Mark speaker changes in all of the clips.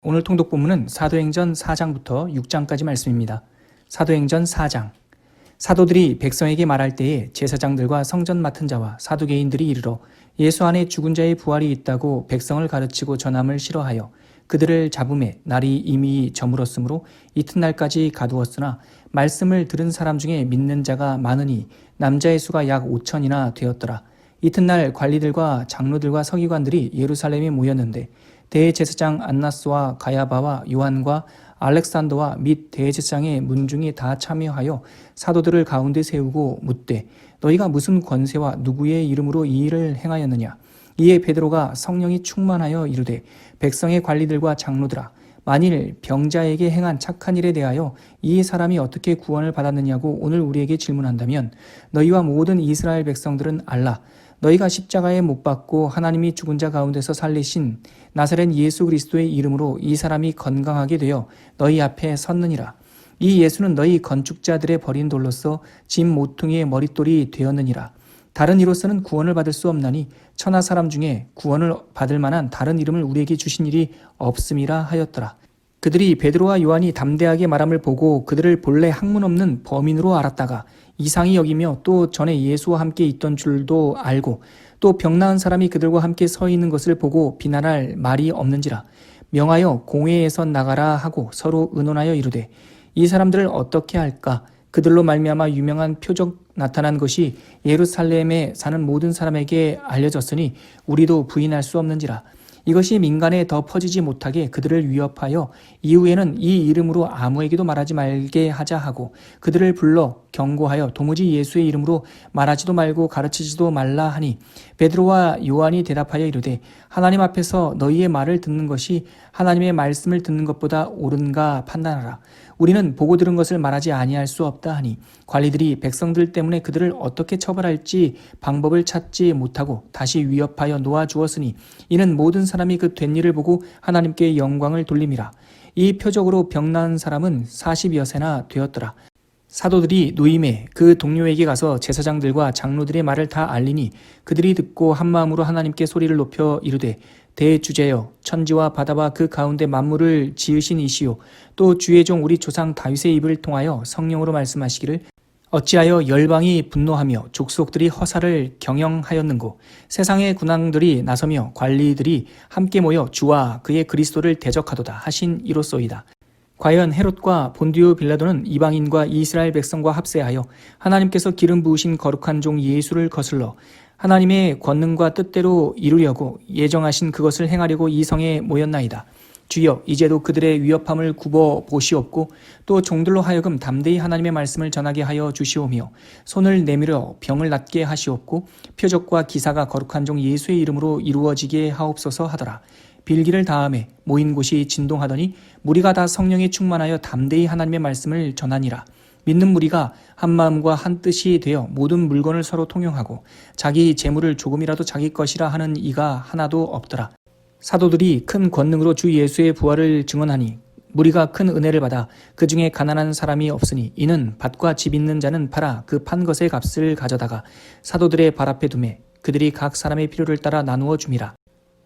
Speaker 1: 오늘 통독 본문은 사도행전 4장부터 6장까지 말씀입니다. 사도행전 4장. 사도들이 백성에게 말할 때에 제사장들과 성전 맡은 자와 사두개인들이 이르러 예수 안에 죽은 자의 부활이 있다고 백성을 가르치고 전함을 싫어하여 그들을 잡음에 날이 이미 저물었으므로 이튿날까지 가두었으나 말씀을 들은 사람 중에 믿는 자가 많으니 남자의 수가 약 5천이나 되었더라. 이튿날 관리들과 장로들과 서기관들이 예루살렘에 모였는데 대제사장 안나스와 가야바와 요한과 알렉산더와 및 대제사장의 문중이 다 참여하여 사도들을 가운데 세우고 묻되 너희가 무슨 권세와 누구의 이름으로 이 일을 행하였느냐. 이에 베드로가 성령이 충만하여 이르되 백성의 관리들과 장로들아 만일 병자에게 행한 착한 일에 대하여 이 사람이 어떻게 구원을 받았느냐고 오늘 우리에게 질문한다면 너희와 모든 이스라엘 백성들은 알라. 너희가 십자가에 못 박고 하나님이 죽은 자 가운데서 살리신 나사렛 예수 그리스도의 이름으로 이 사람이 건강하게 되어 너희 앞에 섰느니라. 이 예수는 너희 건축자들의 버린 돌로서 짐 모퉁이의 머릿돌이 되었느니라. 다른 이로서는 구원을 받을 수 없나니 천하 사람 중에 구원을 받을 만한 다른 이름을 우리에게 주신 일이 없음이라 하였더라. 그들이 베드로와 요한이 담대하게 말함을 보고 그들을 본래 학문 없는 범인으로 알았다가 이상히 여기며 또 전에 예수와 함께 있던 줄도 알고 또 병 나은 사람이 그들과 함께 서 있는 것을 보고 비난할 말이 없는지라. 명하여 공회에서 나가라 하고 서로 의논하여 이르되 이 사람들을 어떻게 할까. 그들로 말미암아 유명한 표적 나타난 것이 예루살렘에 사는 모든 사람에게 알려졌으니 우리도 부인할 수 없는지라. 이것이 민간에 더 퍼지지 못하게 그들을 위협하여 이후에는 이 이름으로 아무에게도 말하지 말게 하자 하고 그들을 불러 경고하여 도무지 예수의 이름으로 말하지도 말고 가르치지도 말라 하니 베드로와 요한이 대답하여 이르되 하나님 앞에서 너희의 말을 듣는 것이 하나님의 말씀을 듣는 것보다 옳은가 판단하라. 우리는 보고 들은 것을 말하지 아니할 수 없다 하니 관리들이 백성들 때문에 그들을 어떻게 처벌할지 방법을 찾지 못하고 다시 위협하여 놓아주었으니 이는 모든 사람이 그 된 일을 보고 하나님께 영광을 돌림이라. 이 표적으로 병 나은 사람은 40여세나 되었더라. 사도들이 노임에 그 동료에게 가서 제사장들과 장로들의 말을 다 알리니 그들이 듣고 한마음으로 하나님께 소리를 높여 이르되 대주제여 천지와 바다와 그 가운데 만물을 지으신 이시요 또 주의 종 우리 조상 다윗의 입을 통하여 성령으로 말씀하시기를 어찌하여 열방이 분노하며 족속들이 허사를 경영하였는고 세상의 군왕들이 나서며 관리들이 함께 모여 주와 그의 그리스도를 대적하도다 하신 이로소이다. 과연 헤롯과 본디오 빌라도는 이방인과 이스라엘 백성과 합세하여 하나님께서 기름 부으신 거룩한 종 예수를 거슬러 하나님의 권능과 뜻대로 이루려고 예정하신 그것을 행하려고 이 성에 모였나이다. 주여 이제도 그들의 위협함을 굽어 보시옵고 또 종들로 하여금 담대히 하나님의 말씀을 전하게 하여 주시오며 손을 내밀어 병을 낫게 하시옵고 표적과 기사가 거룩한 종 예수의 이름으로 이루어지게 하옵소서 하더라. 빌기를 다음에 모인 곳이 진동하더니 무리가 다 성령에 충만하여 담대히 하나님의 말씀을 전하니라. 믿는 무리가 한 마음과 한 뜻이 되어 모든 물건을 서로 통용하고 자기 재물을 조금이라도 자기 것이라 하는 이가 하나도 없더라. 사도들이 큰 권능으로 주 예수의 부활을 증언하니 무리가 큰 은혜를 받아 그 중에 가난한 사람이 없으니 이는 밭과 집 있는 자는 팔아 그 판 것의 값을 가져다가 사도들의 발 앞에 두매 그들이 각 사람의 필요를 따라 나누어 줌이라.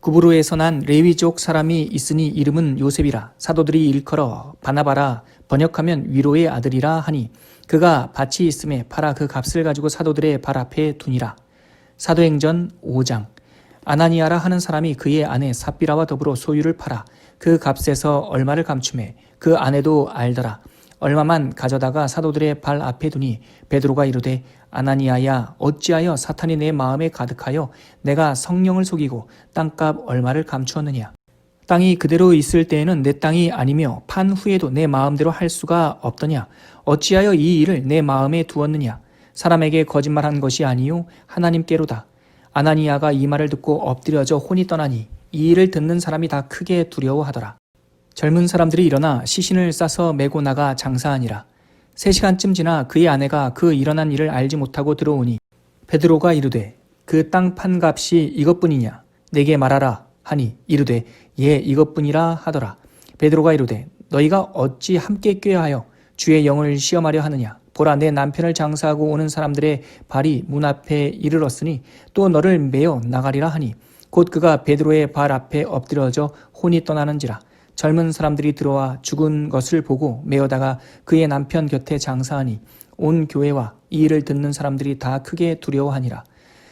Speaker 1: 구브로에서 난 레위족 사람이 있으니 이름은 요셉이라. 사도들이 일컬어 바나바라 번역하면 위로의 아들이라 하니 그가 밭이 있음에 팔아 그 값을 가지고 사도들의 발 앞에 두니라. 사도행전 5장. 아나니아라 하는 사람이 그의 아내 삽비라와 더불어 소유를 팔아 그 값에서 얼마를 감추매 그 아내도 알더라. 얼마만 가져다가 사도들의 발 앞에 두니 베드로가 이르되 아나니아야 어찌하여 사탄이 내 마음에 가득하여 내가 성령을 속이고 땅값 얼마를 감추었느냐. 땅이 그대로 있을 때에는 내 땅이 아니며 판 후에도 내 마음대로 할 수가 없더냐. 어찌하여 이 일을 내 마음에 두었느냐. 사람에게 거짓말한 것이 아니요 하나님께로다. 아나니아가 이 말을 듣고 엎드려져 혼이 떠나니 이 일을 듣는 사람이 다 크게 두려워하더라. 젊은 사람들이 일어나 시신을 싸서 메고 나가 장사하니라. 3시간쯤 지나 그의 아내가 그 일어난 일을 알지 못하고 들어오니 베드로가 이르되 그 땅 판 값이 이것뿐이냐 내게 말하라 하니 이르되 예 이것뿐이라 하더라. 베드로가 이르되 너희가 어찌 함께 꾀하여 주의 영을 시험하려 하느냐. 보라 내 남편을 장사하고 오는 사람들의 발이 문 앞에 이르렀으니 또 너를 메어 나가리라 하니 곧 그가 베드로의 발 앞에 엎드려져 혼이 떠나는지라. 젊은 사람들이 들어와 죽은 것을 보고 메어다가 그의 남편 곁에 장사하니 온 교회와 이 일을 듣는 사람들이 다 크게 두려워하니라.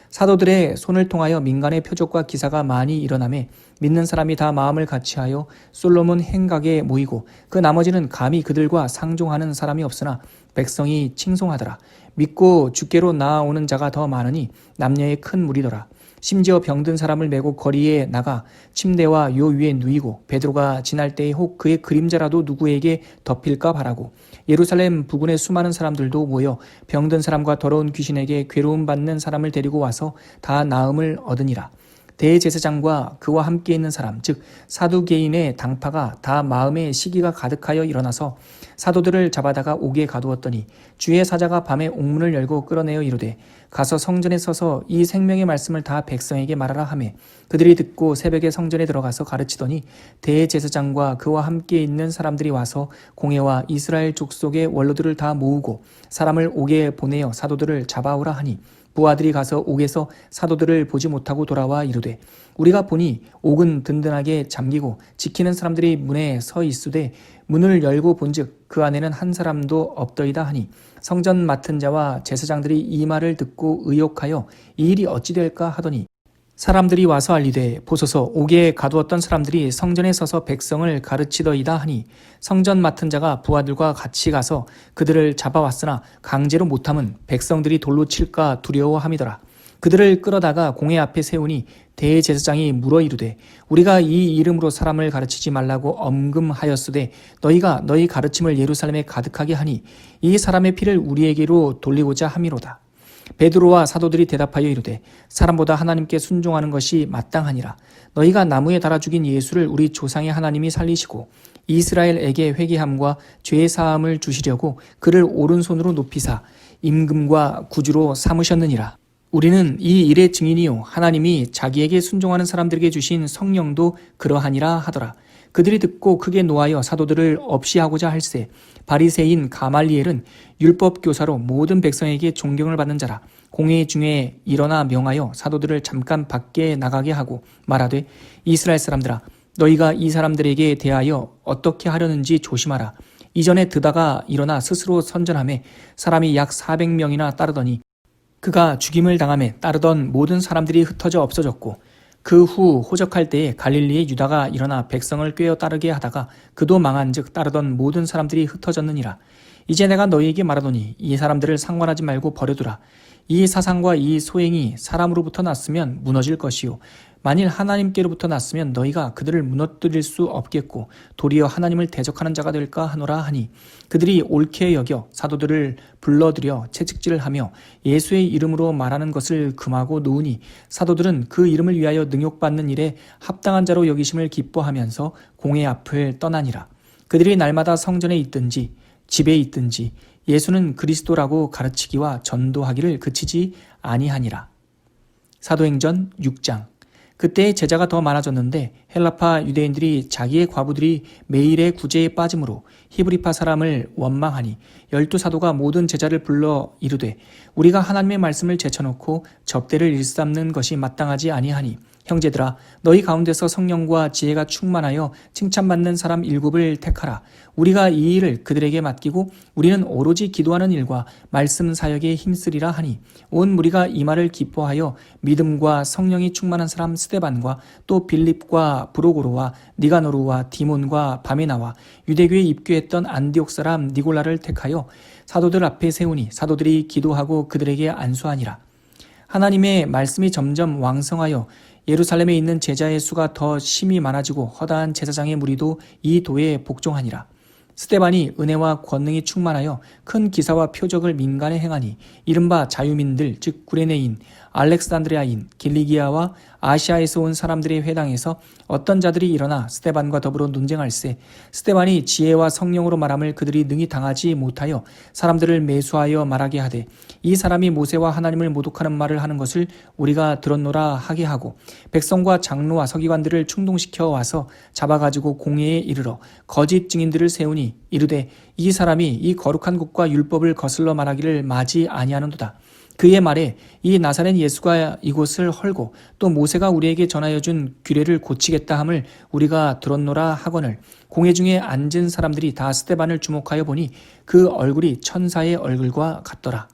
Speaker 1: 사도들의 손을 통하여 민간의 표적과 기사가 많이 일어나매 믿는 사람이 다 마음을 같이하여 솔로몬 행각에 모이고 그 나머지는 감히 그들과 상종하는 사람이 없으나 백성이 칭송하더라. 믿고 주께로 나아오는 자가 더 많으니 남녀의 큰 무리더라. 심지어 병든 사람을 메고 거리에 나가 침대와 요 위에 누이고 베드로가 지날 때에 혹 그의 그림자라도 누구에게 덮일까 바라고 예루살렘 부근의 수많은 사람들도 모여 병든 사람과 더러운 귀신에게 괴로움 받는 사람을 데리고 와서 다 나음을 얻으니라. 대제사장과 그와 함께 있는 사람 즉 사두개인의 당파가 다 마음에 시기가 가득하여 일어나서 사도들을 잡아다가 옥에 가두었더니 주의 사자가 밤에 옥문을 열고 끌어내어 이르되 가서 성전에 서서 이 생명의 말씀을 다 백성에게 말하라 하매 그들이 듣고 새벽에 성전에 들어가서 가르치더니 대제사장과 그와 함께 있는 사람들이 와서 공회와 이스라엘 족속의 원로들을 다 모으고 사람을 옥에 보내어 사도들을 잡아오라 하니 부하들이 가서 옥에서 사도들을 보지 못하고 돌아와 이르되 우리가 보니 옥은 든든하게 잠기고 지키는 사람들이 문에 서 있으되 문을 열고 본즉 그 안에는 한 사람도 없더이다 하니 성전 맡은 자와 제사장들이 이 말을 듣고 의혹하여 이 일이 어찌 될까 하더니 사람들이 와서 알리되 보소서 옥에 가두었던 사람들이 성전에 서서 백성을 가르치더이다 하니 성전 맡은 자가 부하들과 같이 가서 그들을 잡아왔으나 강제로 못함은 백성들이 돌로 칠까 두려워함이더라. 그들을 끌어다가 공회 앞에 세우니 대제사장이 물어 이르되 우리가 이 이름으로 사람을 가르치지 말라고 엄금하였으되 너희가 너희 가르침을 예루살렘에 가득하게 하니 이 사람의 피를 우리에게로 돌리고자 함이로다. 베드로와 사도들이 대답하여 이르되 사람보다 하나님께 순종하는 것이 마땅하니라. 너희가 나무에 달아 죽인 예수를 우리 조상의 하나님이 살리시고 이스라엘에게 회개함과 죄 사함을 주시려고 그를 오른손으로 높이사 임금과 구주로 삼으셨느니라. 우리는 이 일의 증인이요 하나님이 자기에게 순종하는 사람들에게 주신 성령도 그러하니라 하더라. 그들이 듣고 크게 노하여 사도들을 없이하고자 할세 바리새인 가말리엘은 율법 교사로 모든 백성에게 존경을 받는 자라. 공회 중에 일어나 명하여 사도들을 잠깐 밖에 나가게 하고 말하되 이스라엘 사람들아 너희가 이 사람들에게 대하여 어떻게 하려는지 조심하라. 이전에 드다가 일어나 스스로 선전하며 사람이 약 400명이나 따르더니 그가 죽임을 당하며 따르던 모든 사람들이 흩어져 없어졌고 그 후 호적할 때에 갈릴리의 유다가 일어나 백성을 꿰어 따르게 하다가 그도 망한즉 따르던 모든 사람들이 흩어졌느니라. 이제 내가 너희에게 말하노니 이 사람들을 상관하지 말고 버려두라. 이 사상과 이 소행이 사람으로부터 났으면 무너질 것이요 만일 하나님께로부터 났으면 너희가 그들을 무너뜨릴 수 없겠고 도리어 하나님을 대적하는 자가 될까 하노라 하니 그들이 옳게 여겨 사도들을 불러들여 채찍질을 하며 예수의 이름으로 말하는 것을 금하고 놓으니 사도들은 그 이름을 위하여 능욕받는 일에 합당한 자로 여기심을 기뻐하면서 공회 앞을 떠나니라. 그들이 날마다 성전에 있든지 집에 있든지 예수는 그리스도라고 가르치기와 전도하기를 그치지 아니하니라. 사도행전 6장. 그때 제자가 더 많아졌는데 헬라파 유대인들이 자기의 과부들이 매일의 구제에 빠짐으로 히브리파 사람을 원망하니 12사도가 모든 제자를 불러 이르되 우리가 하나님의 말씀을 제쳐놓고 접대를 일삼는 것이 마땅하지 아니하니 형제들아 너희 가운데서 성령과 지혜가 충만하여 칭찬받는 사람 7을 택하라. 우리가 이 일을 그들에게 맡기고 우리는 오로지 기도하는 일과 말씀 사역에 힘쓰리라 하니 온 무리가 이 말을 기뻐하여 믿음과 성령이 충만한 사람 스데반과 또 빌립과 브로고로와 니가노루와 디몬과 바메나와 유대교에 입교했던 안디옥 사람 니골라를 택하여 사도들 앞에 세우니 사도들이 기도하고 그들에게 안수하니라. 하나님의 말씀이 점점 왕성하여 예루살렘에 있는 제자의 수가 더 심히 많아지고 허다한 제사장의 무리도 이 도에 복종하니라. 스데반이 은혜와 권능이 충만하여 큰 기사와 표적을 민간에 행하니 이른바 자유민들 즉 구레네인, 알렉산드리아인, 길리기아와 아시아에서 온 사람들의 회당에서 어떤 자들이 일어나 스데반과 더불어 논쟁할세 스데반이 지혜와 성령으로 말함을 그들이 능히 당하지 못하여 사람들을 매수하여 말하게 하되 이 사람이 모세와 하나님을 모독하는 말을 하는 것을 우리가 들었노라 하게 하고 백성과 장로와 서기관들을 충동시켜 와서 잡아가지고 공회에 이르러 거짓 증인들을 세우니 이르되 이 사람이 이 거룩한 곳과 율법을 거슬러 말하기를 마지 아니하는도다. 그의 말에 이 나사렛 예수가 이곳을 헐고 또 모세가 우리에게 전하여 준 규례를 고치겠다 함을 우리가 들었노라 하거늘 공회 중에 앉은 사람들이 다 스데반을 주목하여 보니 그 얼굴이 천사의 얼굴과 같더라.